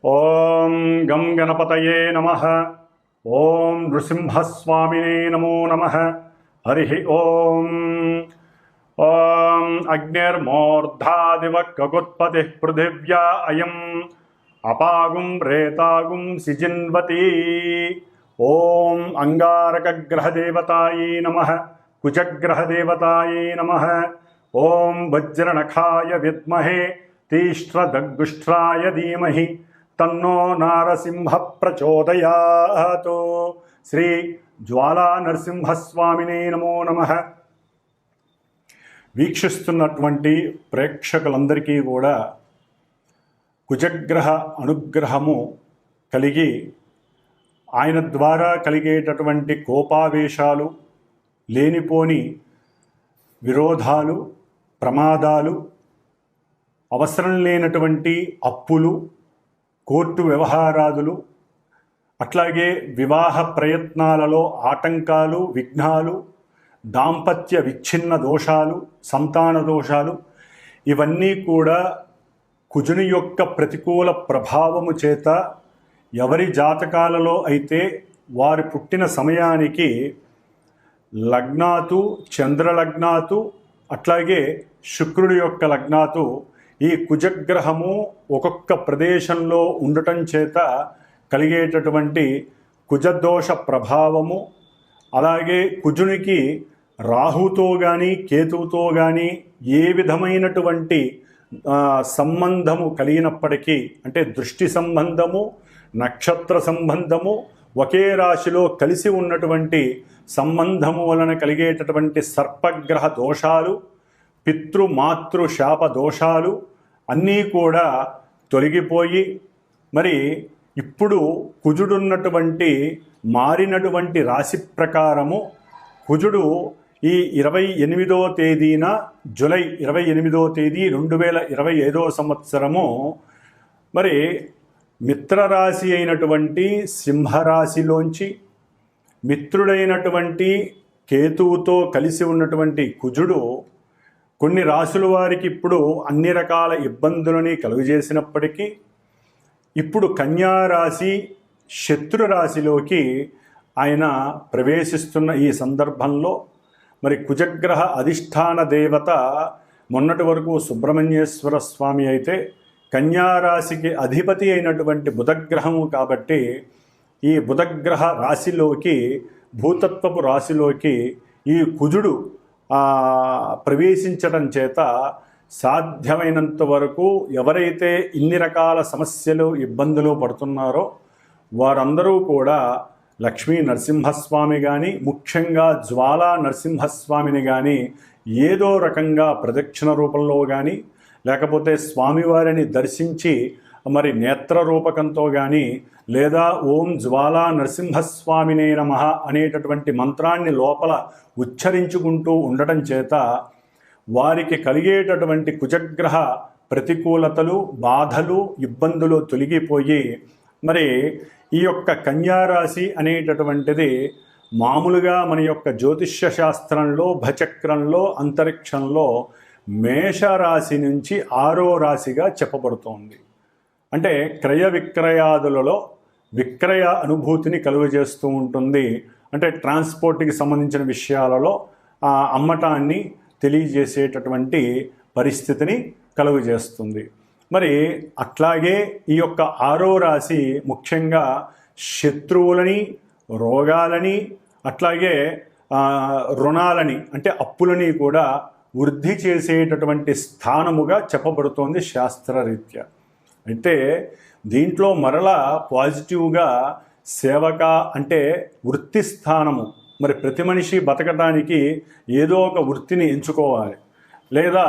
ఓం గం గణపతయే నమః. ఓం నృసింహస్వామినే నమో నమః. హరి ఓం. ఓం అగ్నిర్మూర్ధాదివ కగుత్పతి పృథివ్యా అయం అపాగుం ప్రేతాగుం సిజిన్వతి. ఓం అంగారకగ్రహదేవతాయే నమః. కుజగ్రహదేవతాయే నమః. ఓం వజ్రనఖాయ విద్మహే తీష్ట్రదగ్గుష్ట్రాయ ధీమహి తన్నో నారసింహ ప్రచోదయాత్. శ్రీ జ్వాలా నరసింహస్వామినే నమో నమః. వీక్షిస్తున్నటువంటి ప్రేక్షకులందరికీ కూడా కుజగ్రహ అనుగ్రహము కలిగి ఆయన ద్వారా కలిగేటటువంటి కోపావేశాలు, లేనిపోని విరోధాలు, ప్రమాదాలు, అవసరం లేనటువంటి అప్పులు, కోర్టు వ్యవహారాదులు, అట్లాగే వివాహ ప్రయత్నాలలో ఆటంకాలు, విఘ్నాలు, దాంపత్య విచ్ఛిన్న దోషాలు, సంతాన దోషాలు, ఇవన్నీ కూడా కుజుని యొక్క ప్రతికూల ప్రభావము చేత ఎవరి జాతకాలలో అయితే వారి పుట్టిన సమయానికి లగ్నాతు, చంద్రలగ్నాతు, అట్లాగే శుక్రుడి యొక్క లగ్నాతు ఈ కుజగ్రహము ఒక్కొక్క ప్రదేశంలో ఉండటం చేత కలిగేటటువంటి కుజదోష ప్రభావము, అలాగే కుజునికి రాహుతో కానీ కేతువుతో కానీ ఏ విధమైనటువంటి సంబంధము కలిగినప్పటికీ, అంటే దృష్టి సంబంధము, నక్షత్ర సంబంధము, ఒకే రాశిలో కలిసి ఉన్నటువంటి సంబంధము వలన కలిగేటటువంటి సర్పగ్రహ దోషాలు, పితృమాతృ శాప దోషాలు అన్నీ కూడా తొలగిపోయి, మరి ఇప్పుడు కుజుడున్నటువంటి మారినటువంటి రాశి ప్రకారము కుజుడు ఈ 28వ తేదీన జూలై 28వ తేదీ 2025వ సంవత్సరము మరి మిత్రరాశి అయినటువంటి సింహరాశిలోంచి మిత్రుడైనటువంటి కేతువుతో కలిసి ఉన్నటువంటి కుజుడు కొన్ని రాశుల వారికి ఇప్పుడు అన్ని రకాల ఇబ్బందులని కలుగజేసినప్పటికీ ఇప్పుడు కన్యారాశి శత్రు రాశిలోకి ఆయన ప్రవేశిస్తున్న ఈ సందర్భంలో మరి కుజగ్రహ అధిష్టాన దేవత మొన్నటి వరకు సుబ్రహ్మణ్యేశ్వర స్వామి అయితే కన్యారాశికి అధిపతి అయినటువంటి బుధగ్రహము కాబట్టి ఈ బుధగ్రహ రాశిలోకి, భూతత్వపు రాశిలోకి ఈ కుజుడు ప్రవేశించడం చేత సాధ్యమైనంత వరకు ఎవరైతే ఇన్ని రకాల సమస్యలు, ఇబ్బందులు పడుతున్నారో వారందరూ కూడా లక్ష్మీ నరసింహస్వామి కానీ, ముఖ్యంగా జ్వాలా నరసింహస్వామిని కానీ ఏదో రకంగా ప్రదక్షిణ రూపంలో కానీ, లేకపోతే స్వామివారిని దర్శించి మరి నేత్ర రూపకంతో కానీ, లేదా ఓం జ్వాలా నరసింహస్వామినే నమః అనేటటువంటి మంత్రాన్ని లోపల ఉచ్చరించుకుంటూ ఉండటం చేత వారికి కలిగేటటువంటి కుజగ్రహ ప్రతికూలతలు, బాధలు, ఇబ్బందులు తొలగిపోయి మరి ఈ యొక్క కన్యారాశి అనేటటువంటిది మామూలుగా మన యొక్క జ్యోతిష్య శాస్త్రంలో, భచక్రంలో, అంతరిక్షంలో మేషరాశి నుంచి 6వ రాశిగా చెప్పబడుతోంది. అంటే క్రయ విక్రయాదులలో విక్రయ అనుభూతిని కలుగజేస్తూ ఉంటుంది. అంటే ట్రాన్స్పోర్ట్కి సంబంధించిన విషయాలలో అమ్మటాన్ని తెలియజేసేటటువంటి పరిస్థితిని కలుగజేస్తుంది. మరి అట్లాగే ఈ యొక్క 6వ రాశి ముఖ్యంగా శత్రువులని, రోగాలని, అట్లాగే రుణాలని అంటే అప్పులని కూడా వృద్ధి చేసేటటువంటి స్థానముగా చెప్పబడుతోంది శాస్త్రరీత్యా. అయితే దీంట్లో మరలా పాజిటివ్గా సేవక అంటే వృత్తి స్థానము. మరి ప్రతి మనిషి బతకడానికి ఏదో ఒక వృత్తిని ఎంచుకోవాలి, లేదా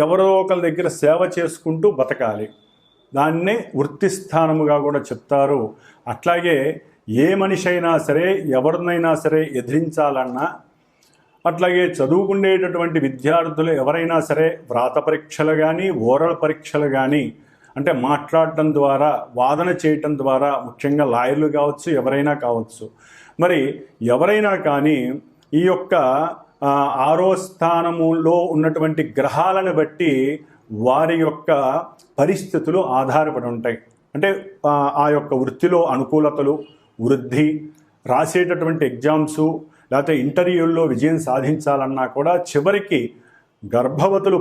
ఎవరో ఒకరి దగ్గర సేవ చేసుకుంటూ బతకాలి. దాన్నే వృత్తి స్థానముగా కూడా చెప్తారు. అట్లాగే ఏ మనిషి అయినా సరే, ఎవరినైనా సరే ఎదిరించాలన్నా, అట్లాగే చదువుకునేటటువంటి విద్యార్థులు ఎవరైనా సరే వ్రాత పరీక్షలు కానీ, ఓరల్ పరీక్షలు కానీ, అంటే మాట్లాడటం ద్వారా, వాదన చేయటం ద్వారా, ముఖ్యంగా లాయర్లు కావచ్చు, ఎవరైనా కావచ్చు, మరి ఎవరైనా కానీ ఈ యొక్క 6వ స్థానములో ఉన్నటువంటి గ్రహాలను బట్టి వారి యొక్క పరిస్థితులు ఆధారపడి ఉంటాయి. అంటే ఆ యొక్క వృత్తిలో అనుకూలతలు, వృద్ధి, రాసేటటువంటి ఎగ్జామ్సు లేకపోతే ఇంటర్వ్యూల్లో విజయం సాధించాలన్నా కూడా చివరికి గర్భవతులు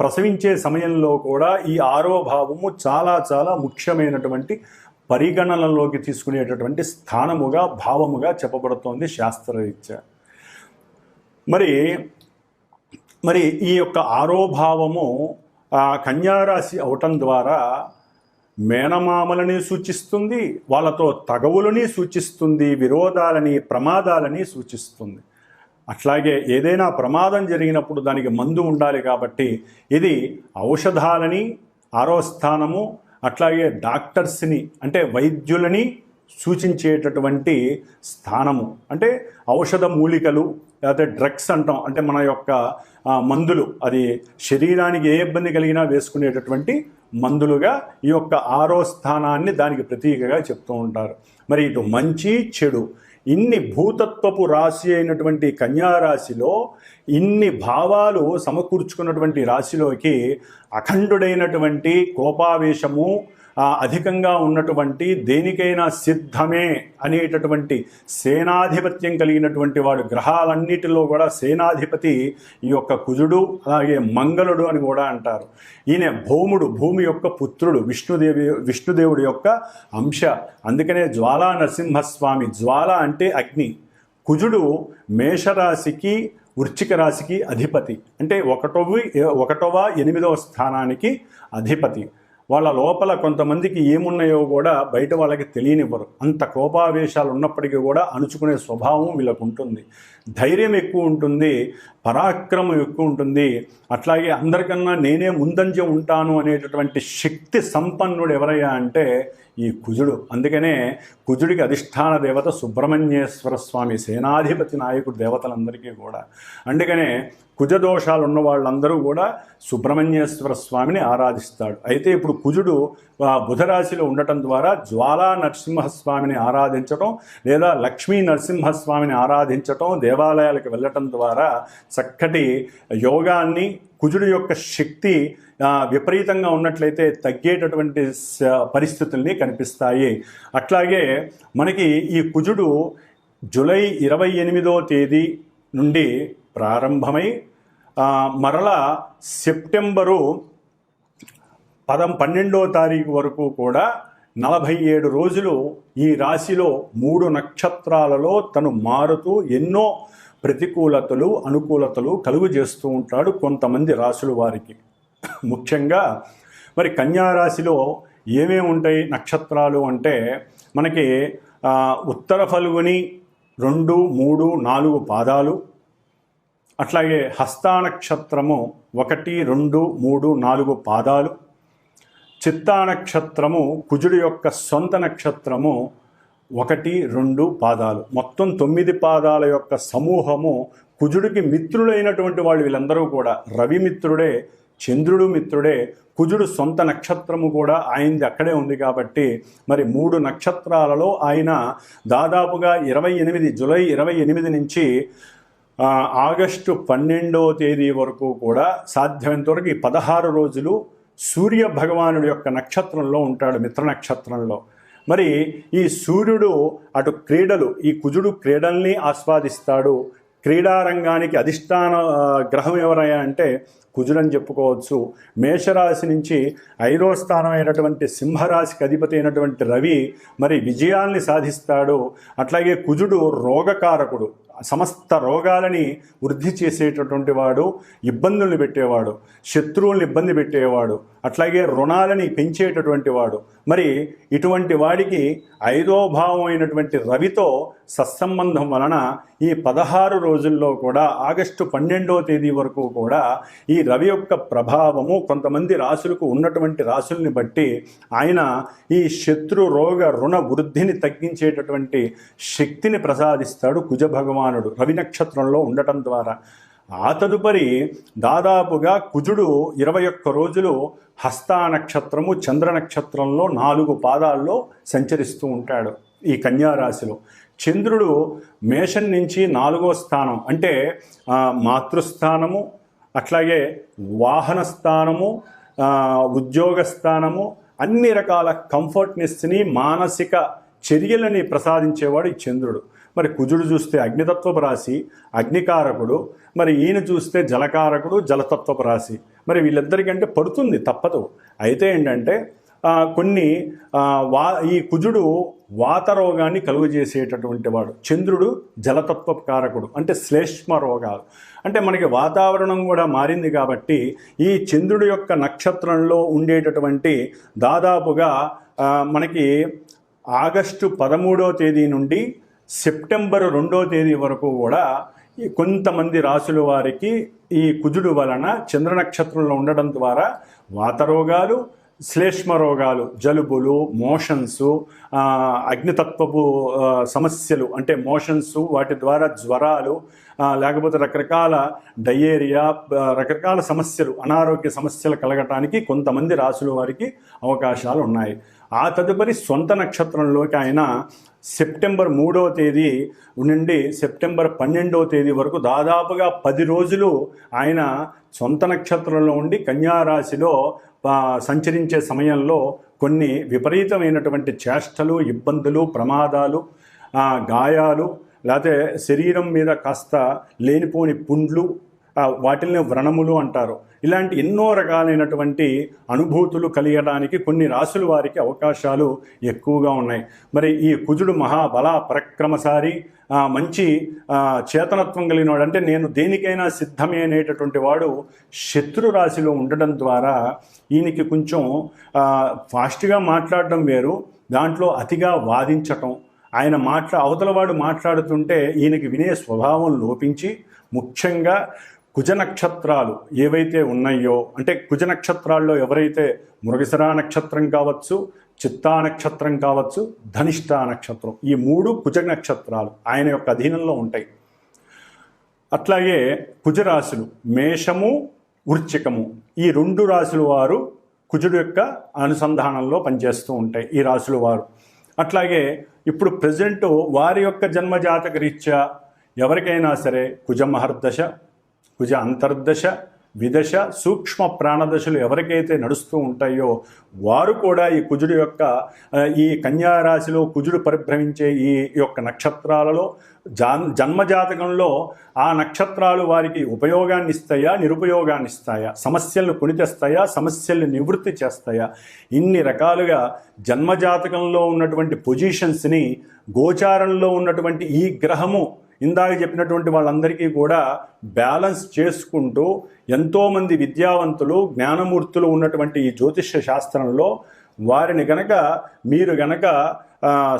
ప్రసవించే సమయంలో కూడా ఈ 6వ భావము చాలా చాలా ముఖ్యమైనటువంటి పరిగణనలోకి తీసుకునేటటువంటి స్థానముగా, భావముగా చెప్పబడుతోంది శాస్త్రరీత్యా. మరి ఈ యొక్క 6వ భావము కన్యారాశి అవటం ద్వారా మేనమామలని సూచిస్తుంది, వాళ్ళతో తగవులని సూచిస్తుంది, విరోధాలని, ప్రమాదాలని సూచిస్తుంది. అట్లాగే ఏదైనా ప్రమాదం జరిగినప్పుడు దానికి మందు ఉండాలి కాబట్టి ఇది ఔషధాలని 6వ స్థానము, అట్లాగే డాక్టర్స్ని అంటే వైద్యులని సూచించేటటువంటి స్థానము. అంటే ఔషధ మూలికలు లేకపోతే డ్రగ్స్ అంటాం, అంటే మన యొక్క మందులు, అది శరీరానికి ఏ ఇబ్బంది కలిగినా వేసుకునేటటువంటి మందులుగా ఈ యొక్క 6వ స్థానాన్ని దానికి ప్రతీకగా చెప్తూ ఉంటారు. మరి ఇటు మంచి చెడు ఇన్ని భూతత్వపు రాశి అయినటువంటి కన్యారాశిలో ఇన్ని భావాలు సమకూర్చుకున్నటువంటి రాశిలోకి అఖండుడైనటువంటి కోపావేశము అధికంగా ఉన్నటువంటి దేనికైనా సిద్ధమే అనేటటువంటి సేనాధిపత్యం కలిగినటువంటి వాడు, గ్రహాలన్నిటిలో కూడా సేనాధిపతి ఈ యొక్క కుజుడు, అలాగే మంగళుడు అని కూడా అంటారు. ఈయన భౌముడు, భూమి యొక్క పుత్రుడు, విష్ణుదేవుడి యొక్క అంశ. అందుకనే జ్వాలా నరసింహస్వామి, జ్వాల అంటే అగ్ని. కుజుడు మేషరాశికి వృశ్చిక రాశికి అధిపతి, అంటే 1వ 8వ స్థానానికి అధిపతి. వాళ్ళ లోపల కొంతమందికి ఏమున్నాయో కూడా బయట వాళ్ళకి తెలియనివ్వరు. అంత కోపావేశాలు ఉన్నప్పటికీ కూడా అణుచుకునే స్వభావం వీళ్ళకు ఉంటుంది. ధైర్యం ఎక్కువ ఉంటుంది, పరాక్రమం ఎక్కువ ఉంటుంది. అట్లాగే అందరికన్నా నేనే ముందంజ ఉంటాను అనేటటువంటి శక్తి సంపన్నుడు ఎవరయ్యా అంటే ఈ కుజుడు. అందుకనే కుజుడికి అధిష్టాన దేవత సుబ్రహ్మణ్యేశ్వర స్వామి, సేనాధిపతి నాయకుడు దేవతలందరికీ కూడా. అందుకనే కుజదోషాలు ఉన్న వాళ్ళందరూ కూడా సుబ్రహ్మణ్యేశ్వర స్వామిని ఆరాధిస్తాడు. అయితే ఇప్పుడు కుజుడు బుధరాశిలో ఉండటం ద్వారా జ్వాలా నరసింహస్వామిని ఆరాధించటం లేదా లక్ష్మీ నరసింహస్వామిని ఆరాధించటం, దేవాలయాలకు వెళ్ళటం ద్వారా చక్కటి యోగాన్ని, కుజుడు యొక్క శక్తి విపరీతంగా ఉన్నట్లయితే తగ్గేటటువంటి పరిస్థితుల్ని కనిపిస్తాయి. అట్లాగే మనకి ఈ కుజుడు జూలై 28వ తేదీ నుండి ప్రారంభమై మరలా సెప్టెంబరు 12వ తారీఖు వరకు కూడా 47 రోజులు ఈ రాశిలో 3 నక్షత్రాలలో తను మారుతూ ఎన్నో ప్రతికూలతలు, అనుకూలతలు కలుగు చేస్తూ ఉంటాడు కొంతమంది రాశుల వారికి. ముఖ్యంగా మరి కన్యారాశిలో ఏమేమి ఉంటాయి నక్షత్రాలు అంటే మనకి ఉత్తర ఫల్గుని 2, 3, 4 పాదాలు, అట్లాగే హస్తానక్షత్రము 1, 2, 3, 4 పాదాలు, చిత్తానక్షత్రము కుజుడు యొక్క సొంత నక్షత్రము 1, 2 పాదాలు, మొత్తం 9 పాదాల యొక్క సమూహము. కుజుడికి మిత్రులైనటువంటి వాళ్ళు వీళ్ళందరూ కూడా రవి మిత్రుడే, చంద్రుడు మిత్రుడే, కుజుడు సొంత నక్షత్రము కూడా ఆయనది అక్కడే ఉంది కాబట్టి మరి 3 నక్షత్రాలలో ఆయన దాదాపుగా జూలై 28 నుంచి ఆగస్టు 12వ తేదీ వరకు కూడా సాధ్యమైనంత వరకు ఈ 16 రోజులు సూర్య భగవానుడి యొక్క నక్షత్రంలో ఉంటాడు, మిత్ర నక్షత్రంలో. మరి ఈ సూర్యుడు అటు క్రీడలు, ఈ కుజుడు క్రీడల్ని ఆస్వాదిస్తాడు. క్రీడారంగానికి అధిష్టాన గ్రహం ఎవరయ్యా అంటే కుజుడని చెప్పుకోవచ్చు. మేషరాశి నుంచి 5వ స్థానం అయినటువంటి సింహరాశికి అధిపతి అయినటువంటి రవి మరి విజయాల్ని సాధిస్తాడు. అట్లాగే కుజుడు రోగకారకుడు, సమస్త రోగాలని వృద్ధి చేసేటటువంటి వాడు, ఇబ్బందుల్ని పెట్టేవాడు, శత్రువుల్ని ఇబ్బంది పెట్టేవాడు, అట్లాగే రుణాలని పెంచేటటువంటి వాడు. మరి ఇటువంటి వాడికి 5వ భావం అయినటువంటి రవితో సత్సంబంధం వలన ఈ 16 రోజుల్లో కూడా ఆగస్టు 12వ తేదీ వరకు కూడా ఈ రవి యొక్క ప్రభావము కొంతమంది రాశులకు ఉన్నటువంటి రాశుల్ని బట్టి ఆయన ఈ శత్రు రోగ రుణ వృద్ధిని తగ్గించేటటువంటి శక్తిని ప్రసాదిస్తాడు కుజ భగవానుడు రవి నక్షత్రంలో ఉండటం ద్వారా. ఆ తదుపరి దాదాపుగా కుజుడు 21 రోజులు హస్తా నక్షత్రము చంద్ర నక్షత్రంలో 4 పాదాల్లో సంచరిస్తూ ఉంటాడు ఈ కన్యారాశిలో. చంద్రుడు మేషం నుంచి 4వ స్థానం అంటే మాతృస్థానము, అట్లాగే వాహన స్థానము, ఉద్యోగ స్థానము, అన్ని రకాల కంఫర్ట్నెస్ని, మానసిక చర్యలని ప్రసాదించేవాడు ఈ చంద్రుడు. మరి కుజుడు చూస్తే అగ్నితత్వపు రాశి, అగ్నికారకుడు. మరి ఈయన చూస్తే జలకారకుడు, జలతత్వపు రాశి. మరి వీళ్ళిద్దరికంటే పడుతుంది, తప్పదు. అయితే ఏంటంటే కొన్ని ఈ కుజుడు వాతరోగాన్ని కలుగజేసేటటువంటి వాడు, చంద్రుడు జలతత్వ కారకుడు, అంటే శ్లేష్మ రోగాలు. అంటే మనకి వాతావరణం కూడా మారింది కాబట్టి ఈ చంద్రుడి యొక్క నక్షత్రంలో ఉండేటటువంటి దాదాపుగా మనకి ఆగస్టు 13వ తేదీ నుండి సెప్టెంబర్ 2వ తేదీ వరకు కూడా కొంతమంది రాసుల వారికి ఈ కుజుడు వలన చంద్ర నక్షత్రంలో ఉండడం ద్వారా వాతరోగాలు, శ్లేష్మ రోగాలు, జలుబులు, మోషన్సు, అగ్నితత్వపు సమస్యలు అంటే మోషన్సు, వాటి ద్వారా జ్వరాలు, లేకపోతే రకరకాల డయేరియా, రకరకాల సమస్యలు, అనారోగ్య సమస్యలు కలగటానికి కొంతమంది రాసుల వారికి అవకాశాలు ఉన్నాయి. ఆ తదుపరి సొంత నక్షత్రంలోకి ఆయన సెప్టెంబర్ 3వ తేదీ నుండి సెప్టెంబర్ 12వ తేదీ వరకు దాదాపుగా 10 రోజులు ఆయన సొంత నక్షత్రంలో ఉండి కన్యారాశిలో సంచరించే సమయంలో కొన్ని విపరీతమైనటువంటి చేష్టలు, ఇబ్బందులు, ప్రమాదాలు, గాయాలు, లేకపోతే శరీరం మీద కాస్త లేనిపోని పుండ్లు, వాటిల్ని వ్రణములు అంటారు. ఇలాంటి ఎన్నో రకాలైనటువంటి అనుభూతులు కలిగడానికి కొన్ని రాసుల వారికి అవకాశాలు ఎక్కువగా ఉన్నాయి. మరి ఈ కుజుడు మహాబల పరక్రమశాలి, మంచి చేతనత్వం కలిగినవాడు, అంటే నేను దేనికైనా సిద్ధమే అనేటటువంటి వాడు శత్రు రాశిలో ఉండడం ద్వారా ఈయనకి కొంచెం ఫాస్ట్గా మాట్లాడడం వేరు, దాంట్లో అతిగా వాదించటం, ఆయన అవతలవాడు మాట్లాడుతుంటే ఈయనకి వినే స్వభావం లోపించి, ముఖ్యంగా కుజ నక్షత్రాలు ఏవైతే ఉన్నాయో, అంటే కుజ నక్షత్రాల్లో ఎవరైతే మృగశిరా నక్షత్రం కావచ్చు, చిత్తా నక్షత్రం కావచ్చు, ధనిష్టా నక్షత్రం, ఈ 3 కుజ నక్షత్రాలు ఆయన యొక్క అధీనంలో ఉంటాయి. అట్లాగే కుజరాశులు మేషము, వృశ్చికము, ఈ 2 రాశుల వారు కుజుడు యొక్క అనుసంధానంలో పనిచేస్తూ ఉంటాయి ఈ రాశుల వారు. అట్లాగే ఇప్పుడు ప్రజెంట్ వారి యొక్క జన్మజాతక రీత్యా ఎవరికైనా సరే కుజ మహర్దశ, కుజ అంతర్దశ, విదశ, సూక్ష్మ ప్రాణదశలు ఎవరికైతే నడుస్తూ ఉంటాయో వారు కూడా ఈ కుజుడు యొక్క ఈ కన్యారాశిలో కుజుడు పరిభ్రమించే ఈ యొక్క నక్షత్రాలలో జన్మజాతకంలో ఆ నక్షత్రాలు వారికి ఉపయోగాన్ని ఇస్తాయా, నిరుపయోగాన్ని ఇస్తాయా, సమస్యలను కొనితెస్తాయా, సమస్యల్ని నివృత్తి చేస్తాయా, ఇన్ని రకాలుగా జన్మజాతకంలో ఉన్నటువంటి పొజిషన్స్ని గోచారంలో ఉన్నటువంటి ఈ గ్రహము ఇందాక చెప్పినటువంటి వాళ్ళందరికీ కూడా బ్యాలెన్స్ చేసుకుంటూ ఎంతోమంది విద్యావంతులు, జ్ఞానమూర్తులు ఉన్నటువంటి ఈ జ్యోతిష్య శాస్త్రంలో వారిని మీరు గనక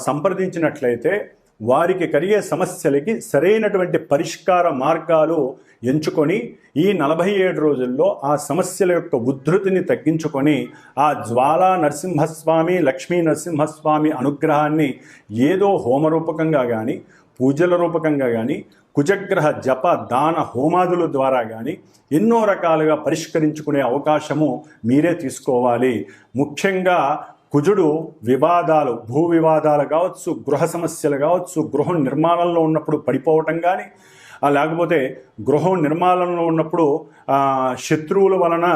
సంప్రదించినట్లయితే వారికి కలిగే సమస్యలకి సరైనటువంటి పరిష్కార మార్గాలు ఎంచుకొని ఈ 47 రోజుల్లో ఆ సమస్యల యొక్క ఉద్ధృతిని తగ్గించుకొని ఆ జ్వాలా నరసింహస్వామి, లక్ష్మీ నరసింహస్వామి అనుగ్రహాన్ని ఏదో హోమరూపకంగా కానీ, పూజల రూపకంగా కానీ, కుజగ్రహ జప దాన హోమాదుల ద్వారా కానీ ఎన్నో రకాలుగా పరిష్కరించుకునే అవకాశము మీరే తీసుకోవాలి. ముఖ్యంగా కుజుడు వివాదాలు, భూ వివాదాలు కావచ్చు, గృహ సమస్యలు కావచ్చు, గృహం నిర్మాణంలో ఉన్నప్పుడు పడిపోవటం కానీ, లేకపోతే గృహం నిర్మాణంలో ఉన్నప్పుడు శత్రువుల వలన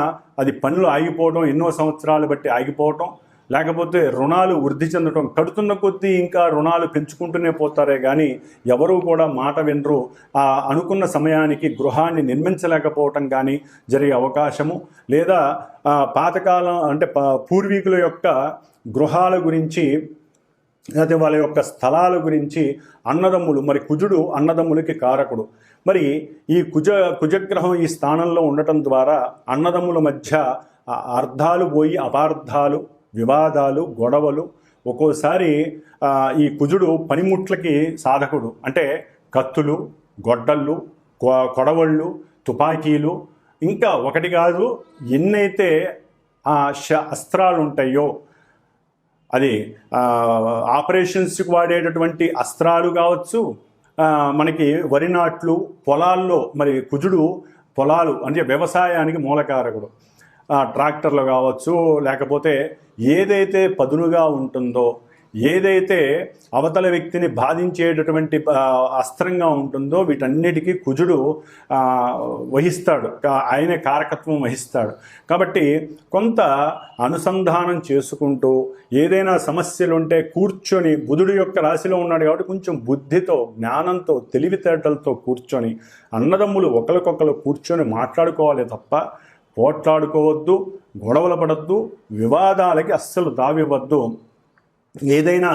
అది పనులు ఆగిపోవడం, ఎన్నో సంవత్సరాలు బట్టి ఆగిపోవటం, లేకపోతే రుణాలు వృద్ధి చెందడం, కడుతున్న కొద్దీ ఇంకా రుణాలు పెంచుకుంటూనే పోతారే కానీ ఎవరూ కూడా మాట వినరు, అనుకున్న సమయానికి గృహాన్ని నిర్మించలేకపోవటం కానీ జరిగే అవకాశము, లేదా పాతకాలం అంటే పూర్వీకుల యొక్క గృహాల గురించి, లేదా వాళ్ళ యొక్క స్థలాల గురించి అన్నదమ్ములు, మరి కుజుడు అన్నదమ్ములకి కారకుడు, మరి ఈ కుజగ్రహం ఈ స్థానంలో ఉండటం ద్వారా అన్నదమ్ముల మధ్య అర్థాలు పోయి అపార్థాలు, వివాదాలు, గొడవలు, ఒక్కోసారి ఈ కుజుడు పనిముట్లకి సాధకుడు, అంటే కత్తులు, గొడ్డళ్ళు, కొడవళ్ళు, తుపాకీలు, ఇంకా ఒకటి కాదు ఎన్నైతే అస్త్రాలు ఉంటాయో, అది ఆపరేషన్స్కి వాడేటటువంటి అస్త్రాలు కావచ్చు, మనకి వరి నాట్లు, పొలాల్లో మరి కుజుడు పొలాలు అంటే వ్యవసాయానికి మూలకారకుడు, ట్రాక్టర్లు కావచ్చు, లేకపోతే ఏదైతే పదునుగా ఉంటుందో ఏదైతే అవతల వ్యక్తిని బాధించేటటువంటి అస్త్రంగా ఉంటుందో వీటన్నిటికీ కుజుడు వహిస్తాడు, ఆయనే కారకత్వం వహిస్తాడు. కాబట్టి కొంత అనుసంధానం చేసుకుంటూ ఏదైనా సమస్యలు ఉంటే కూర్చొని, బుధుడు యొక్క రాశిలో ఉన్నాడు కాబట్టి కొంచెం బుద్ధితో, జ్ఞానంతో, తెలివితేటలతో కూర్చొని అన్నదమ్ములు ఒకరికొకరు కూర్చొని మాట్లాడుకోవాలి తప్ప పోట్లాడుకోవద్దు, గొడవలు పడద్దు, వివాదాలకి అస్సలు తావివ్వద్దు. ఏదైనా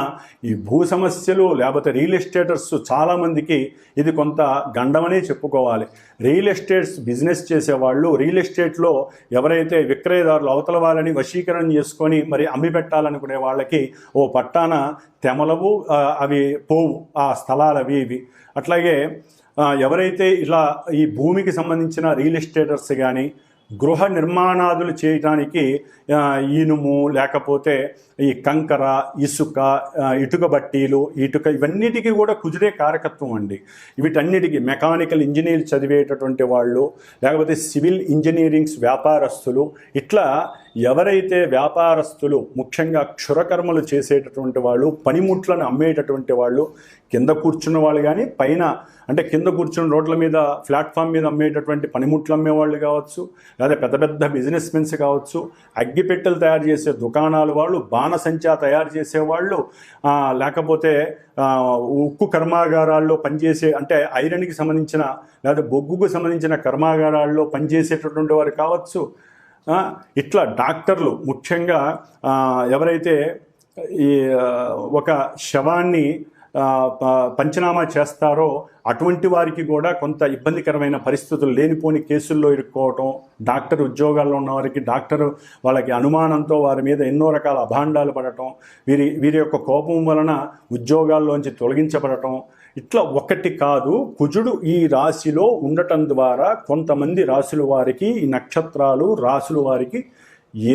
ఈ భూ సమస్యలు లేకపోతే రియల్ ఎస్టేటర్స్ చాలామందికి ఇది కొంత గండమనే చెప్పుకోవాలి. రియల్ ఎస్టేట్స్ బిజినెస్ చేసేవాళ్ళు, రియల్ ఎస్టేట్లో ఎవరైతే విక్రయదారులు అవతల వాళ్ళని వశీకరణ చేసుకొని మరి అమ్మి పెట్టాలనుకునే వాళ్ళకి ఓ పట్టాన తెమలవు, అవి పోవు ఆ స్థలాలు అవి ఇవి. అట్లాగే ఎవరైతే ఇలా ఈ భూమికి సంబంధించిన రియల్ ఎస్టేటర్స్ కానీ గృహ నిర్మాణాదులు చేయడానికి ఇనుము లేకపోతే ఈ కంకర, ఇసుక, ఇటుక బట్టీలు, ఇవన్నిటికీ కూడా కుజుడే కారకత్వం అండి. వీటన్నిటికీ మెకానికల్ ఇంజనీర్ చదివేటటువంటి వాళ్ళు, లేకపోతే సివిల్ ఇంజనీరింగ్స్ వ్యాపారస్తులు, ఇట్లా ఎవరైతే వ్యాపారస్తులు ముఖ్యంగా క్షురకర్మలు చేసేటటువంటి వాళ్ళు, పనిముట్లను అమ్మేటటువంటి వాళ్ళు, కింద కూర్చున్న వాళ్ళు కానీ పైన అంటే కింద కూర్చున్న రోడ్ల మీద ప్లాట్ఫామ్ మీద అమ్మేటటువంటి పనిముట్లు అమ్మేవాళ్ళు కావచ్చు, లేదా పెద్ద పెద్ద బిజినెస్ మెన్స్ కావచ్చు, అగ్గిపెట్టెలు తయారు చేసే దుకాణాలు వాళ్ళు, బాణసంచా తయారు చేసేవాళ్ళు, లేకపోతే ఉక్కు కర్మాగారాల్లో పనిచేసే అంటే ఐరన్కి సంబంధించిన లేదా బొగ్గుకు సంబంధించిన కర్మాగారాల్లో పనిచేసేటటువంటి వారు కావచ్చు. ఇట్లా డాక్టర్లు ముఖ్యంగా ఎవరైతే ఈ ఒక శవాన్ని పంచనామా చేస్తారో అటువంటి వారికి కూడా కొంత ఇబ్బందికరమైన పరిస్థితులు, లేనిపోని కేసుల్లో ఇరుక్కోవటం, డాక్టర్ ఉద్యోగాల్లో ఉన్న వారికి డాక్టర్ వాళ్ళకి అనుమానంతో వారి మీద ఎన్నో రకాల అభాండాలు పడటం, వీరి యొక్క కోపం వలన ఉద్యోగాల్లోంచి తొలగించబడటం, ఇట్లా ఒకటి కాదు. కుజుడు ఈ రాశిలో ఉండటం ద్వారా కొంతమంది రాశుల వారికి, ఈ నక్షత్రాలు రాశుల వారికి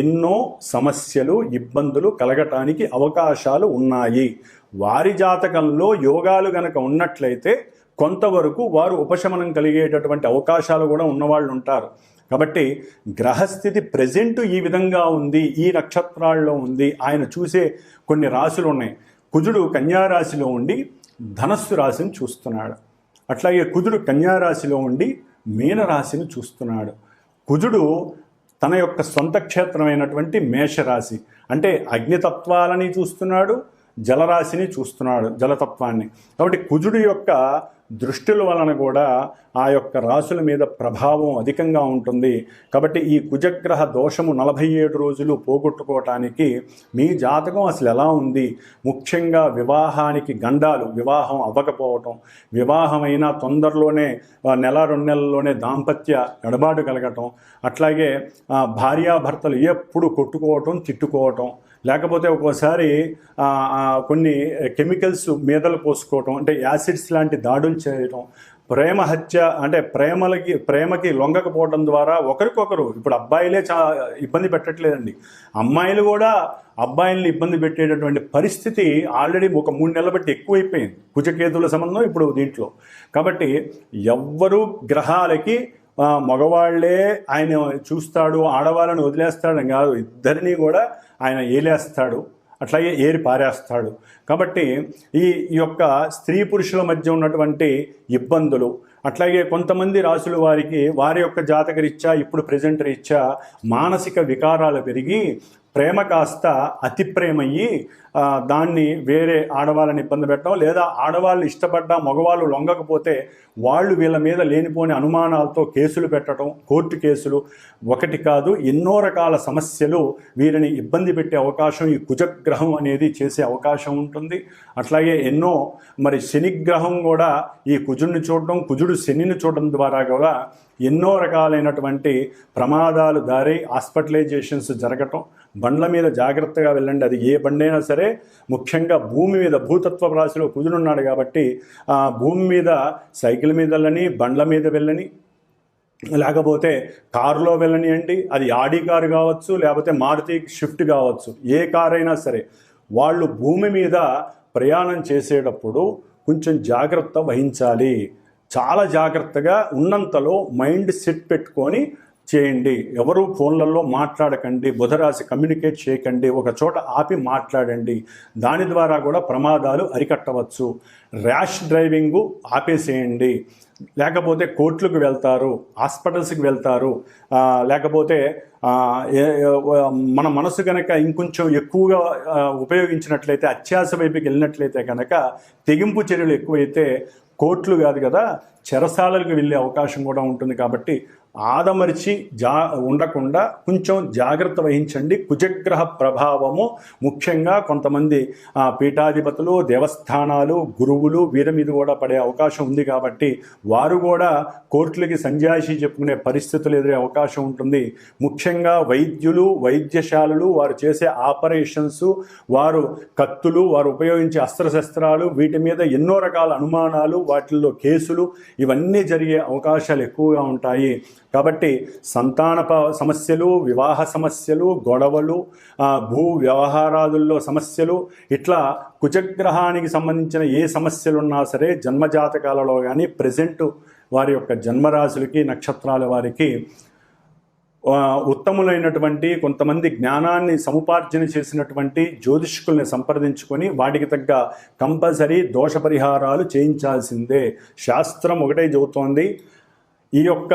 ఎన్నో సమస్యలు, ఇబ్బందులు కలగటానికి అవకాశాలు ఉన్నాయి. వారి జాతకంలో యోగాలు గనక ఉన్నట్లయితే కొంతవరకు వారు ఉపశమనం కలిగేటటువంటి అవకాశాలు కూడా ఉన్నవాళ్ళు ఉంటారు. కాబట్టి గ్రహస్థితి ప్రెజెంట్ ఈ విధంగా ఉంది, ఈ నక్షత్రాల్లో ఉంది. ఆయన చూసే కొన్ని రాశులు ఉన్నాయి. కుజుడు కన్యారాశిలో ఉండి ధనస్సు రాశిని చూస్తున్నాడు. అట్లాగే కుజుడు కన్యారాశిలో ఉండి మీనరాశిని చూస్తున్నాడు. కుజుడు తన యొక్క సొంత క్షేత్రమైనటువంటి మేషరాశి అంటే అగ్నితత్వాలని చూస్తున్నాడు, జలరాశిని చూస్తున్నాడు, జలతత్వాన్ని. కాబట్టి కుజుడు యొక్క దృష్టిల వలన కూడా ఆ యొక్క రాశుల మీద ప్రభావం అధికంగా ఉంటుంది. కాబట్టి ఈ కుజగ్రహ దోషము 47 రోజులు పోగొట్టుకోవటానికి మీ జాతకం అసలు ఎలా ఉంది, ముఖ్యంగా వివాహానికి గండాలు, వివాహం అవ్వకపోవటం, వివాహమైన తొందరలోనే నెల 2 నెలల్లోనే దాంపత్య ఎడబాటు కలగటం, అట్లాగే భార్యాభర్తలు ఎప్పుడు కొట్టుకోవటం, తిట్టుకోవటం, లేకపోతే ఒక్కోసారి కొన్ని కెమికల్స్ మీదలు పోసుకోవటం, అంటే యాసిడ్స్ లాంటి దాడులు చేయటం, ప్రేమ హత్య అంటే ప్రేమకి లొంగకపోవడం ద్వారా ఒకరికొకరు, ఇప్పుడు అబ్బాయిలే ఇబ్బంది పెట్టట్లేదండి, అమ్మాయిలు కూడా అబ్బాయిల్ని ఇబ్బంది పెట్టేటటువంటి పరిస్థితి ఆల్రెడీ ఒక 3 నెలల బట్టి ఎక్కువైపోయింది కుజకేతుల సంబంధం ఇప్పుడు దీంట్లో. కాబట్టి ఎవ్వరూ గ్రహాలకి మగవాళ్లే ఆయన చూస్తాడు, ఆడవాళ్ళని వదిలేస్తాడని కాదు, ఇద్దరినీ కూడా ఆయన ఏలేస్తాడు, అట్లాగే ఏరి పారేస్తాడు. కాబట్టి ఈ యొక్క స్త్రీ పురుషుల మధ్య ఉన్నటువంటి ఇబ్బందులు, అట్లాగే కొంతమంది రాసుల వారికి వారి యొక్క జాతక రీత్యా ఇప్పుడు ప్రెజెంట్ రీత్యా మానసిక వికారాలు పెరిగి ప్రేమ కాస్త అతి ప్రేమయ్యి దాన్ని వేరే ఆడవాళ్ళని ఇబ్బంది పెట్టడం, లేదా ఆడవాళ్ళు ఇష్టపడ్డా మగవాళ్ళు లొంగకపోతే వాళ్ళు వీళ్ళ మీద లేనిపోని అనుమానాలతో కేసులు పెట్టడం, కోర్టు కేసులు, ఒకటి కాదు ఎన్నో రకాల సమస్యలు వీరిని ఇబ్బంది పెట్టే అవకాశం ఈ కుజగ్రహం అనేది చేసే అవకాశం ఉంటుంది. అట్లాగే ఎన్నో మరి శనిగ్రహం కూడా ఈ కుజుడిని చూడడం, కుజుడు శనిని చూడడం ద్వారా కూడా ఎన్నో రకాలైనటువంటి ప్రమాదాలు దారి హాస్పిటలైజేషన్స్ జరగటం. బండ్ల మీద జాగ్రత్తగా వెళ్ళండి, అది ఏ బండైనా సరే, ముఖ్యంగా భూమి మీద భూతత్వ రాశిలో కుజుడున్నాడు కాబట్టి భూమి మీద సైకిల్ మీద వెళ్ళని, బండ్ల మీద వెళ్ళని, లేకపోతే కారులో వెళ్ళనియండి, అది ఆడి కారు కావచ్చు, లేకపోతే మారుతి షిఫ్ట్ కావచ్చు, ఏ కారు అయినా సరే వాళ్ళు భూమి మీద ప్రయాణం చేసేటప్పుడు కొంచెం జాగ్రత్త వహించాలి. చాలా జాగ్రత్తగా ఉన్నంతలో మైండ్ సెట్ పెట్టుకొని చేయండి. ఎవరు ఫోన్లలో మాట్లాడకండి, బుధరాశి కమ్యూనికేట్ చేయకండి, ఒక చోట ఆపి మాట్లాడండి. దాని ద్వారా కూడా ప్రమాదాలు అరికట్టవచ్చు. Rash driving ఆపేసేయండి. లేకపోతే కోర్టులకు వెళ్తారు, హాస్పిటల్స్కి వెళ్తారు, లేకపోతే మన మనసు కనుక ఇంకొంచెం ఎక్కువగా ఉపయోగించినట్లయితే, అత్యాశ వైపుకి వెళ్ళినట్లయితే కనుక తెగింపు చర్యలు ఎక్కువైతే కోర్టులు కాదు కదా, చెరసాలలకు వెళ్ళే అవకాశం కూడా ఉంటుంది. కాబట్టి ఆదమరిచి ఉండకుండా కొంచెం జాగ్రత్త వహించండి. కుజగ్రహ ప్రభావము ముఖ్యంగా కొంతమంది పీఠాధిపతులు, దేవస్థానాలు, గురువులు వీరి మీద కూడా పడే అవకాశం ఉంది. కాబట్టి వారు కూడా కోర్టులకి సంజాయిషి చెప్పుకునే పరిస్థితులు ఎదురే అవకాశం ఉంటుంది. ముఖ్యంగా వైద్యులు, వైద్యశాలలు, వారు చేసే ఆపరేషన్స్, వారు కత్తులు, వారు ఉపయోగించే అస్త్రశస్త్రాలు, వీటి మీద ఎన్నో రకాల అనుమానాలు, వాటిల్లో కేసులు, ఇవన్నీ జరిగే అవకాశాలు ఎక్కువగా ఉంటాయి. కాబట్టి సంతాన సమస్యలు, వివాహ సమస్యలు, గొడవలు, భూ వ్యవహారాదుల్లో సమస్యలు, ఇట్లా కుజగ్రహానికి సంబంధించిన ఏ సమస్యలు ఉన్నా సరే జన్మజాతకాలలో కానీ ప్రెజెంట్ వారి యొక్క జన్మరాశులకి, నక్షత్రాల వారికి ఉత్తములైనటువంటి కొంతమంది జ్ఞానాన్ని సముపార్జన చేసినటువంటి జ్యోతిష్కుల్ని సంప్రదించుకొని వాటికి తగ్గ కంపల్సరీ దోష పరిహారాలు చేయించాల్సిందే. శాస్త్రం ఒకటే చెబుతోంది, ఈ యొక్క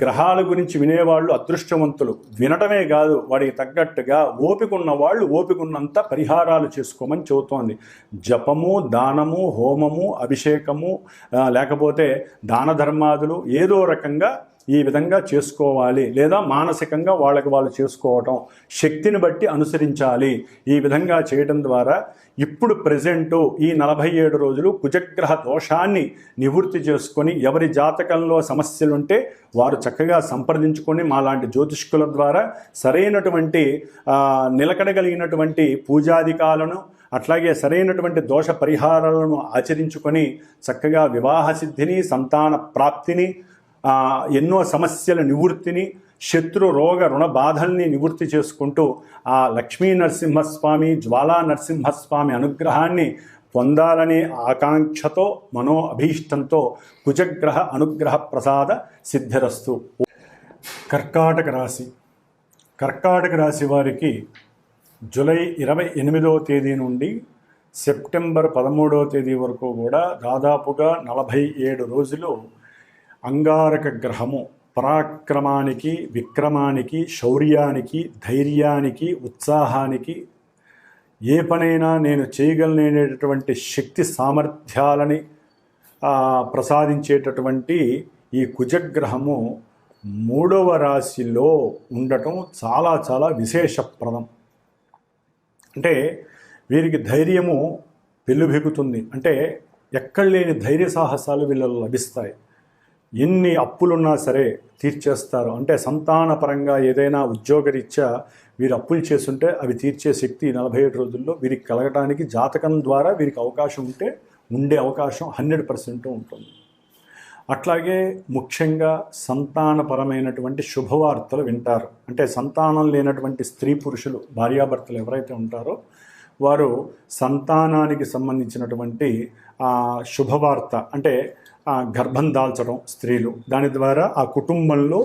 గ్రహాల గురించి వినేవాళ్ళు అదృష్టవంతులు. వినటమే కాదు, వాడికి తగ్గట్టుగా ఓపిక ఉన్న వాళ్ళు ఓపికన్నంత పరిహారాలు చేసుకోమని చెబుతోంది. జపము, దానము, హోమము, అభిషేకము, లేకపోతే దాన ధర్మాదులు ఏదో రకంగా ఈ విధంగా చేసుకోవాలి. లేదా మానసికంగా వాళ్ళకి వాళ్ళు చేసుకోవటం, శక్తిని బట్టి అనుసరించాలి. ఈ విధంగా చేయడం ద్వారా ఇప్పుడు ప్రెజెంటు ఈ 47 రోజులు కుజగ్రహ దోషాన్ని నివృత్తి చేసుకొని, ఎవరి జాతకంలో సమస్యలుంటే వారు చక్కగా సంప్రదించుకొని మాలాంటి జ్యోతిష్కుల ద్వారా సరైనటువంటి నిలకడగలిగినటువంటి పూజాధికాలను, అట్లాగే సరైనటువంటి దోష పరిహారాలను ఆచరించుకొని చక్కగా వివాహ సిద్ధిని, సంతాన ప్రాప్తిని, ఎన్నో సమస్యల నివృత్తిని, శత్రు రోగ రుణ బాధల్ని నివృత్తి చేసుకుంటూ ఆ లక్ష్మీ నరసింహస్వామి, జ్వాలా నరసింహస్వామి అనుగ్రహాన్ని పొందాలనే ఆకాంక్షతో, మనో అభీష్టంతో కుజగ్రహ అనుగ్రహ ప్రసాద సిద్ధిరస్తు. కర్కాటక రాశి. కర్కాటక రాశి వారికి జూలై 28వ తేదీ నుండి సెప్టెంబర్ 13వ తేదీ వరకు కూడా దాదాపుగా 47 రోజులు అంగారక గ్రహము పరాక్రమానికి, విక్రమానికి, శౌర్యానికి, ధైర్యానికి, ఉత్సాహానికి, ఏ పనైనా నేను చేయగలనేటటువంటి శక్తి సామర్థ్యాలని ప్రసాదించేటటువంటి ఈ కుజగ్రహము 3వ రాశిలో ఉండటం చాలా చాలా విశేషప్రదం. అంటే వీరికి ధైర్యము పెళ్ళుబిగుతుంది. అంటే ఎక్కడ లేని ధైర్య సాహసాలు వీళ్ళలో లభిస్తాయి. ఎన్ని అప్పులున్నా సరే తీర్చేస్తారు. అంటే సంతానపరంగా ఏదైనా ఉద్యోగరీత్యా వీరు అప్పులు చేస్తుంటే అవి తీర్చే శక్తి 47 రోజుల్లో వీరికి కలగటానికి జాతకం ద్వారా వీరికి అవకాశం ఉండే అవకాశం 100% ఉంటుంది. అట్లాగే ముఖ్యంగా సంతానపరమైనటువంటి శుభవార్తలు వింటారు. అంటే సంతానం లేనటువంటి స్త్రీ పురుషులు, భార్యాభర్తలు ఎవరైతే ఉంటారో వారు సంతానానికి సంబంధించినటువంటి శుభవార్త, అంటే గర్భం దాల్చడం స్త్రీలు, దాని ద్వారా ఆ కుటుంబంలో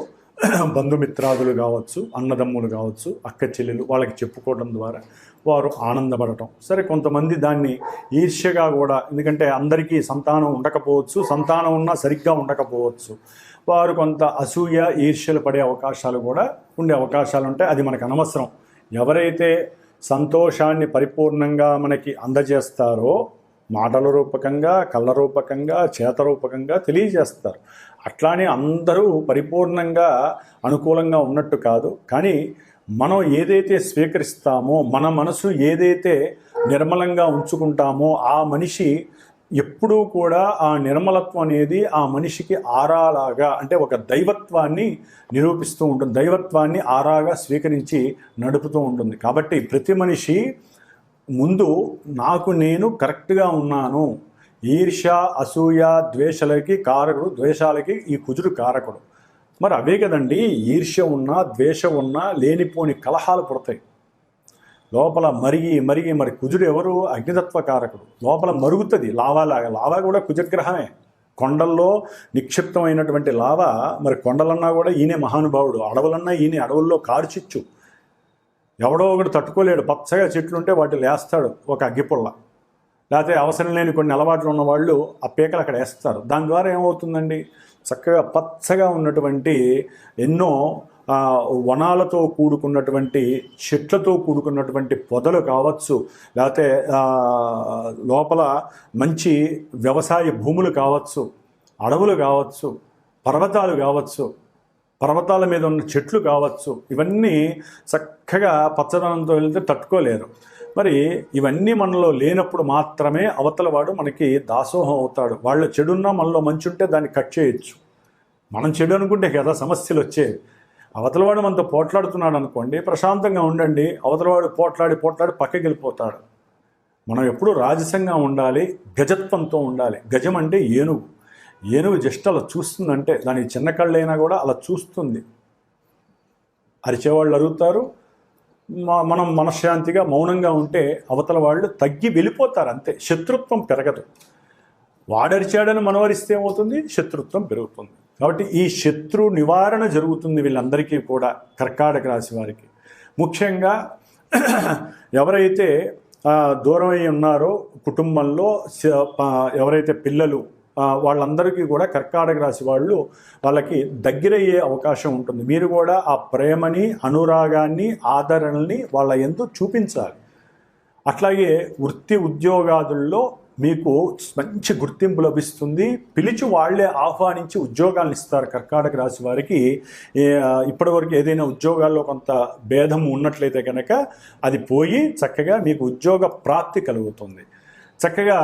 బంధుమిత్రాదులు కావచ్చు, అన్నదమ్ములు కావచ్చు, అక్క చెల్లెలు వాళ్ళకి చెప్పుకోవడం ద్వారా వారు ఆనందపడటం. సరే, కొంతమంది దాన్ని ఈర్ష్యగా కూడా, ఎందుకంటే అందరికీ సంతానం ఉండకపోవచ్చు, సంతానం ఉన్నా సరిగ్గా ఉండకపోవచ్చు, వారు కొంత అసూయ, ఈర్ష్యలు పడే అవకాశాలు కూడా ఉండే అవకాశాలు ఉంటాయి. అది మనకు అనవసరం. ఎవరైతే సంతోషాన్ని పరిపూర్ణంగా మనకి అందజేస్తారో మాటల రూపకంగా, కళ్ళ రూపకంగా, చేత రూపకంగా తెలియజేస్తారు. అట్లానే అందరూ పరిపూర్ణంగా అనుకూలంగా ఉన్నట్టు కాదు. కానీ మనం ఏదైతే స్వీకరిస్తామో, మన మనసు ఏదైతే నిర్మలంగా ఉంచుకుంటామో ఆ మనిషి ఎప్పుడూ కూడా ఆ నిర్మలత్వం అనేది ఆ మనిషికి ఆరాలాగా, అంటే ఒక దైవత్వాన్ని నిరూపిస్తూ ఉంటుంది. దైవత్వాన్ని ఆరాగా స్వీకరించి నడుపుతూ ఉంటుంది. కాబట్టి ప్రతి మనిషి ముందు నాకు నేను కరెక్ట్గా ఉన్నాను. ఈర్ష్య, అసూయ, ద్వేషాలకి కారకుడు, ద్వేషాలకి ఈ కుజుడు కారకుడు. మరి అవే కదండి, ఈర్ష్య ఉన్నా, ద్వేషం ఉన్నా లేనిపోని కలహాలు పుడతాయి లోపల. మరి కుజుడు ఎవరు? అగ్నితత్వ కారకుడు. లోపల మరుగుతుంది లావాలాగా. లావా కూడా కుజగ్రహమే. కొండల్లో నిక్షిప్తమైనటువంటి లావా, మరి కొండలన్నా కూడా ఈయనే మహానుభావుడు, అడవులన్నా ఈయనే, అడవుల్లో కారుచిచ్చు, ఎవడో ఒకటి తట్టుకోలేడు. పచ్చగా చెట్లుంటే వాటి లేస్తాడు ఒక అగ్గిపుల్ల, లేకపోతే అవసరం లేని కొన్ని అలవాట్లు ఉన్నవాళ్ళు ఆ పీకలు అక్కడ వేస్తారు. దాని ద్వారా ఏమవుతుందండి, చక్కగా పచ్చగా ఉన్నటువంటి ఎన్నో వనాలతో కూడుకున్నటువంటి చెట్లతో కూడుకున్నటువంటి పొదలు కావచ్చు, లేకపోతే లోపల మంచి వ్యవసాయ భూములు కావచ్చు, అడవులు కావచ్చు, పర్వతాలు కావచ్చు, పర్వతాల మీద ఉన్న చెట్లు కావచ్చు, ఇవన్నీ చక్కగా పచ్చదనంతో వెళ్తే తట్టుకోలేరు. మరి ఇవన్నీ మనలో లేనప్పుడు మాత్రమే అవతల వాడు మనకి దాసోహం అవుతాడు. వాళ్ళ చెడున్నా మనలో మంచి ఉంటే దాన్ని కట్ చేయొచ్చు. మనం చెడు అనుకుంటే కదా సమస్యలు వచ్చేవి. అవతలవాడు మనతో పోట్లాడుతున్నాడు అనుకోండి, ప్రశాంతంగా ఉండండి, అవతలవాడు పోట్లాడి పక్కకి వెళ్ళిపోతాడు. మనం ఎప్పుడూ రాజసంగా ఉండాలి, గజత్వంతో ఉండాలి. గజం అంటే ఏనుగు. ఏనుగు జస్ట్ అలా చూస్తుందంటే, దానికి చిన్న కళ్ళైనా కూడా అలా చూస్తుంది. అరిచేవాళ్ళు అరుగుతారు, మనం మనశ్శాంతిగా మౌనంగా ఉంటే అవతల వాళ్ళు తగ్గి వెళ్ళిపోతారు, అంతే. శత్రుత్వం పెరగదు. వాడరిచాడని మనవరిస్తే ఏమవుతుంది, శత్రుత్వం పెరుగుతుంది. కాబట్టి ఈ శత్రు నివారణ జరుగుతుంది వీళ్ళందరికీ కూడా, కర్కాటక రాశి వారికి. ముఖ్యంగా ఎవరైతే దూరం అయి ఉన్నారో కుటుంబంలో, ఎవరైతే పిల్లలు, వాళ్ళందరికీ కూడా కర్కాటక రాశి వాళ్ళకి దగ్గరయ్యే అవకాశం ఉంటుంది. మీరు కూడా ఆ ప్రేమని, అనురాగాన్ని, ఆదరణని వాళ్ళ యందు చూపించాలి. అట్లాగే వృత్తి ఉద్యోగాదుల్లో మీకు మంచి గుర్తింపు లభిస్తుంది. పిలిచి వాళ్లే ఆహ్వానించి ఉద్యోగాలను ఇస్తారు కర్కాటక రాశి వారికి. ఇప్పటివరకు ఏదైనా ఉద్యోగాల్లో కొంత భేదం ఉన్నట్లయితే కనుక అది పోయి చక్కగా మీకు ఉద్యోగ ప్రాప్తి కలుగుతుంది. చక్కగా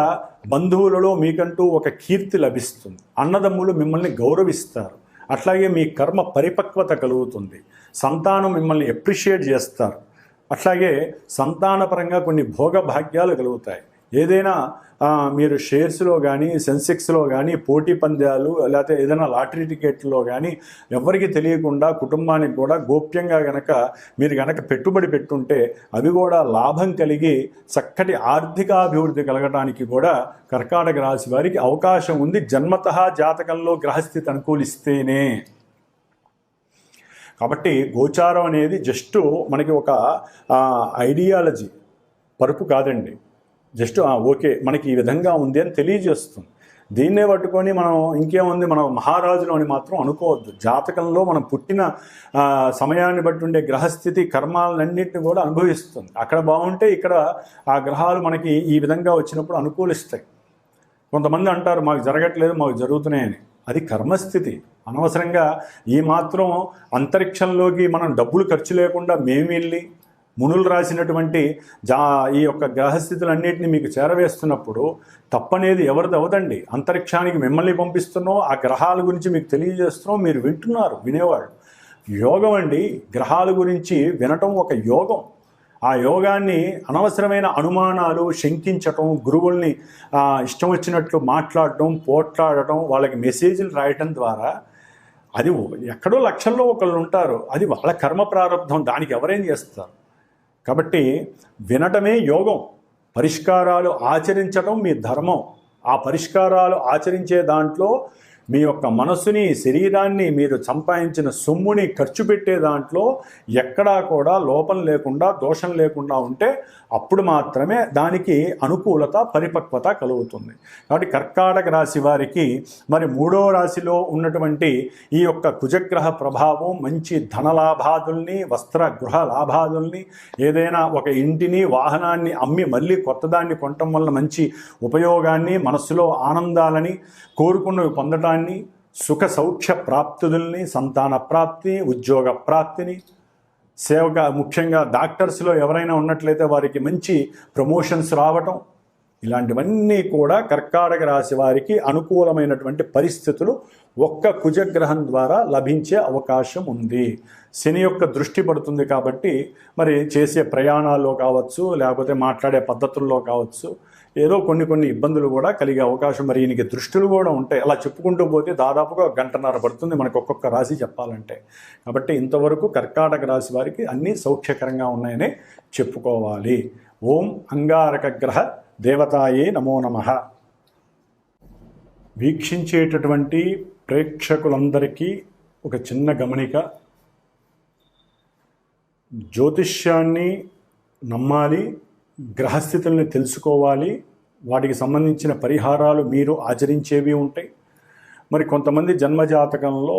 బంధువులలో మీకంటూ ఒక కీర్తి లభిస్తుంది. అన్నదమ్ములు మిమ్మల్ని గౌరవిస్తారు. అట్లాగే మీ కర్మ పరిపక్వత కలుగుతుంది. సంతానం మిమ్మల్ని అప్రిషియేట్ చేస్తారు. అట్లాగే సంతానపరంగా కొన్ని భోగభాగ్యాలు కలుగుతాయి. ఏదైనా మీరు షేర్స్లో కానీ, సెన్సెక్స్లో కానీ, పోటీ పంద్యాలు, లేకపోతే ఏదైనా లాటరీ టికెట్లో కానీ ఎవరికి తెలియకుండా కుటుంబానికి కూడా గోప్యంగా మీరు పెట్టుబడి పెట్టుంటే అవి కూడా లాభం కలిగి చక్కటి ఆర్థికాభివృద్ధి కలగడానికి కూడా కర్కాటక రాశి వారికి అవకాశం ఉంది. జన్మతః జాతకంలో గ్రహస్థితి అనుకూలిస్తేనే. కాబట్టి గోచారం అనేది జస్ట్ మనకి ఒక ఐడియాలజీ, పరుపు కాదండి. జస్ట్ ఓకే మనకి ఈ విధంగా ఉంది అని తెలియజేస్తుంది. దీన్నే పట్టుకొని మనం ఇంకేముంది, మనం మహారాజులు అని మాత్రం అనుకోవద్దు. జాతకంలో మనం పుట్టిన సమయాన్ని బట్టి ఉండే గ్రహస్థితి కర్మాలన్నింటినీ కూడా అనుభవిస్తుంది. అక్కడ బాగుంటే ఇక్కడ ఆ గ్రహాలు మనకి ఈ విధంగా వచ్చినప్పుడు అనుకూలిస్తాయి. కొంతమంది అంటారు మాకు జరగట్లేదు, మాకు జరుగుతున్నాయని. అది కర్మస్థితి. అనవసరంగా ఈ మాత్రం అంతరిక్షంలోకి మనం డబ్బులు ఖర్చు లేకుండా మేము వెళ్ళి మునులు రాసినటువంటి ఈ యొక్క గ్రహస్థితులన్నింటినీ మీకు చేరవేస్తున్నప్పుడు తప్పనేది ఎవరిది అవదండి. అంతరిక్షానికి మిమ్మల్ని పంపిస్తున్నాం, ఆ గ్రహాల గురించి మీకు తెలియజేస్తున్నాం, మీరు వింటున్నారు, వినేవాళ్ళు. యోగం అండి, గ్రహాల గురించి వినటం ఒక యోగం. ఆ యోగాన్ని అనవసరమైన అనుమానాలు, శంకించటం, గురువుల్ని ఇష్టం వచ్చినట్లు మాట్లాడటం, పోట్లాడటం, వాళ్ళకి మెసేజ్లు రాయటం ద్వారా అది ఎక్కడో లక్షల్లో ఒకళ్ళు ఉంటారు. అది వాళ్ళ కర్మ ప్రారంభం, దానికి ఎవరేం చేస్తారు. కాబట్టి వినటమే యోగం. పరిష్కారాలు ఆచరించడం మీ ధర్మం. ఆ పరిష్కారాలు ఆచరించే దాంట్లో మీ యొక్క మనసుని, శరీరాన్ని, మీరు సంపాదించిన సొమ్ముని ఖర్చు పెట్టే దాంట్లో ఎక్కడా కూడా లోపం లేకుండా, దోషం లేకుండా ఉంటే అప్పుడు మాత్రమే దానికి అనుకూలత, పరిపక్వత కలుగుతుంది. కాబట్టి కర్కాటక రాశి వారికి మరి 3వ రాశిలో ఉన్నటువంటి ఈ యొక్క కుజగ్రహ ప్రభావం మంచి ధనలాభాదుల్ని, వస్త్ర గృహ లాభాదుల్ని, ఏదైనా ఒక ఇంటిని, వాహనాన్ని అమ్మి మళ్ళీ కొత్తదాన్ని కొనటం వల్ల మంచి ఉపయోగాన్ని, మనస్సులో ఆనందాలని, కోరుకున్నవి పొందటాన్ని, సుఖ సౌఖ్య ప్రాప్తుల్ని, సంతాన ప్రాప్తి, ఉద్యోగ ప్రాప్తిని, ముఖ్యంగా డాక్టర్స్లో ఎవరైనా ఉన్నట్లయితే వారికి మంచి ప్రమోషన్స్ రావటం, ఇలాంటివన్నీ కూడా కర్కాటక రాశి వారికి అనుకూలమైనటువంటి పరిస్థితులు ఒక్క కుజగ్రహం ద్వారా లభించే అవకాశం ఉంది. శని యొక్క దృష్టి పడుతుంది కాబట్టి మరి చేసే ప్రయాణాల్లో కావచ్చు, లేకపోతే మాట్లాడే పద్ధతుల్లో కావచ్చు, ఏదో కొన్ని ఇబ్బందులు కూడా కలిగే అవకాశం, మరి ఈయనకి దృష్టిలు కూడా ఉంటాయి. అలా చెప్పుకుంటూ పోతే దాదాపుగా 1.5 గంట పడుతుంది మనకు ఒక్కొక్క రాశి చెప్పాలంటే. కాబట్టి ఇంతవరకు కర్కాటక రాశి వారికి అన్నీ సౌఖ్యకరంగా ఉన్నాయని చెప్పుకోవాలి. ఓం అంగారక గ్రహ దేవతాయే నమో నమః. వీక్షించేటటువంటి ప్రేక్షకులందరికీ ఒక చిన్న గమనిక. జ్యోతిష్యాన్ని నమ్మాలి, గ్రహస్థితుల్ని తెలుసుకోవాలి, వాటికి సంబంధించిన పరిహారాలు మీరు ఆచరించేవి ఉంటాయి. మరి కొంతమంది జన్మజాతకంలో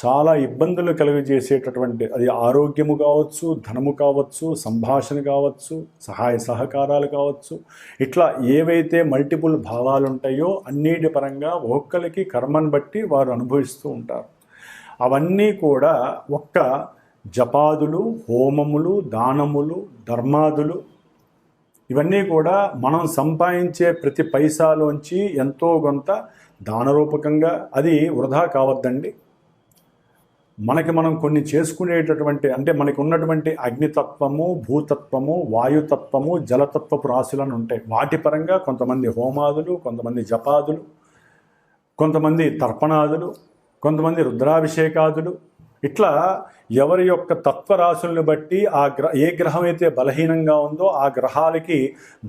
చాలా ఇబ్బందులు కలుగజేసేటటువంటి, అది ఆరోగ్యము కావచ్చు, ధనము కావచ్చు, సంభాషణ కావచ్చు, సహాయ సహకారాలు కావచ్చు, ఇట్లా ఏవైతే మల్టిపుల్ భావాలు ఉంటాయో అన్నిటి పరంగా ఒక్కొక్కరికి కర్మను బట్టి వారు అనుభవిస్తూ ఉంటారు. అవన్నీ కూడా ఒక్క జపాదులు, హోమములు, దానములు, ధర్మాదులు, ఇవన్నీ కూడా మనం సంపాదించే ప్రతి పైసాలోంచి ఎంతో కొంత దానరూపకంగా, అది వృధా కావద్దండి. మనకి మనం కొన్ని చేసుకునేటటువంటి, అంటే మనకు ఉన్నటువంటి అగ్నితత్వము, భూతత్వము, వాయుతత్వము, జలతత్వపు రాశులను ఉంటాయి. వాటి పరంగా కొంతమంది హోమాదులు, కొంతమంది జపాదులు, కొంతమంది తర్పణాదులు, కొంతమంది రుద్రాభిషేకాదులు, ఇట్లా ఎవరి యొక్క తత్వరాశులను బట్టి ఏ గ్రహం అయితే బలహీనంగా ఉందో ఆ గ్రహాలకి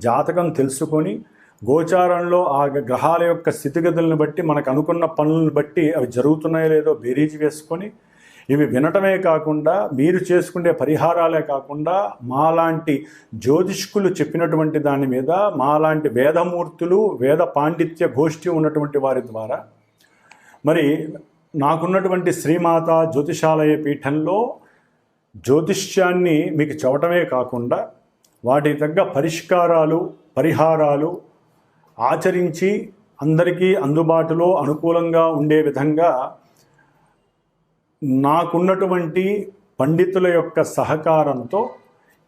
జాతకం తెలుసుకొని, గోచారంలో ఆ గ్రహాల యొక్క స్థితిగతులను బట్టి మనకు అనుకున్న పనులను బట్టి అవి జరుగుతున్నాయో లేదో బేరీజు వేసుకొని, ఇవి వినటమే కాకుండా మీరు చేసుకునే పరిహారాలే కాకుండా మాలాంటి జ్యోతిష్కులు చెప్పినటువంటి దాని మీద, మాలాంటి వేదమూర్తులు, వేద పాండిత్య గోష్ఠి ఉన్నటువంటి వారి ద్వారా, మరి నాకున్నటువంటి శ్రీమాత జ్యోతిషాలయ పీఠంలో జ్యోతిష్యాన్ని మీకు చెప్పటమే కాకుండా వాటికి తగ్గ పరిష్కారాలు, పరిహారాలు ఆచరించి అందరికీ అందుబాటులో అనుకూలంగా ఉండే విధంగా నాకున్నటువంటి పండితుల యొక్క సహకారంతో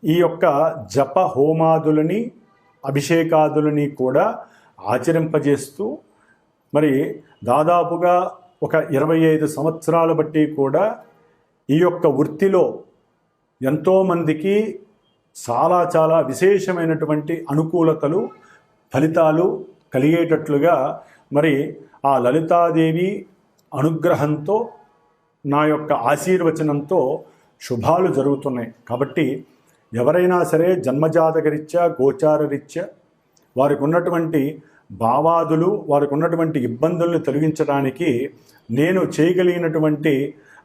ఈ యొక్క జప హోమాదులని, అభిషేకాదులని కూడా ఆచరింపజేస్తూ, మరి దాదాపుగా ఒక 25 సంవత్సరాల బట్టి కూడా ఈ యొక్క వృత్తిలో ఎంతోమందికి చాలా చాలా విశేషమైనటువంటి అనుకూలతలు, ఫలితాలు కలిగేటట్లుగా మరి ఆ లలితాదేవి అనుగ్రహంతో, నా యొక్క ఆశీర్వచనంతో శుభాలు జరుగుతున్నాయి. కాబట్టి ఎవరైనా సరే జన్మజాతకరీత్యా, గోచారరీత్యా వారికి ఉన్నటువంటి భావాదులు, వారికి ఉన్నటువంటి ఇబ్బందుల్ని తొలగించడానికి నేను చేయగలిగినటువంటి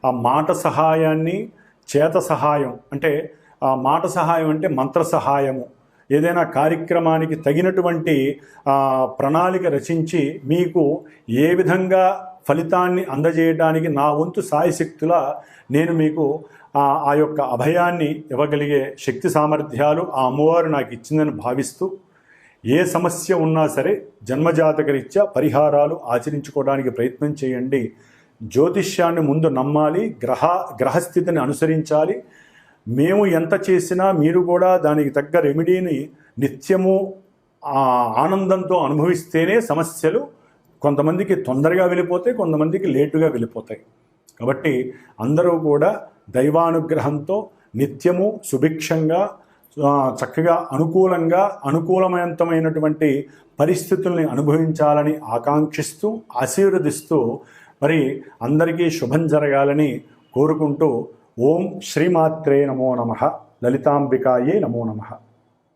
ఆ మాట సహాయాన్ని, చేత సహాయం, అంటే ఆ మాట సహాయం అంటే మంత్ర సహాయము, ఏదైనా కార్యక్రమానికి తగినటువంటి ప్రణాళిక రచించి మీకు ఏ విధంగా ఫలితాన్ని అందజేయడానికి నా వంతు సాయశక్తులా నేను మీకు ఆ యొక్క అభయాన్ని ఇవ్వగలిగే శక్తి సామర్థ్యాలు ఆ అమ్మవారు నాకు ఇచ్చిందని భావిస్తూ, ఏ సమస్య ఉన్నా సరే జన్మజాతకరీత్యా పరిహారాలు ఆచరించుకోవడానికి ప్రయత్నం చేయండి. జ్యోతిష్యాన్ని ముందు నమ్మాలి, గ్రహస్థితిని అనుసరించాలి. మేము ఎంత చేసినా మీరు కూడా దానికి తగ్గ రెమెడీని నిత్యము ఆనందంతో అనుభవిస్తేనే సమస్యలు కొంతమందికి తొందరగా వెళ్ళిపోతాయి, కొంతమందికి లేటుగా వెళ్ళిపోతాయి. కాబట్టి అందరూ కూడా దైవానుగ్రహంతో నిత్యము సుభిక్షంగా, చక్కగా అనుకూలంగా, అనుకూలవంతమైనటువంటి పరిస్థితుల్ని అనుభవించాలని ఆకాంక్షిస్తూ, ఆశీర్వదిస్తూ, మరి అందరికీ శుభం జరగాలని కోరుకుంటూ, ఓం శ్రీమాత్రే నమో నమః, లలితాంబికాయే నమో నమః.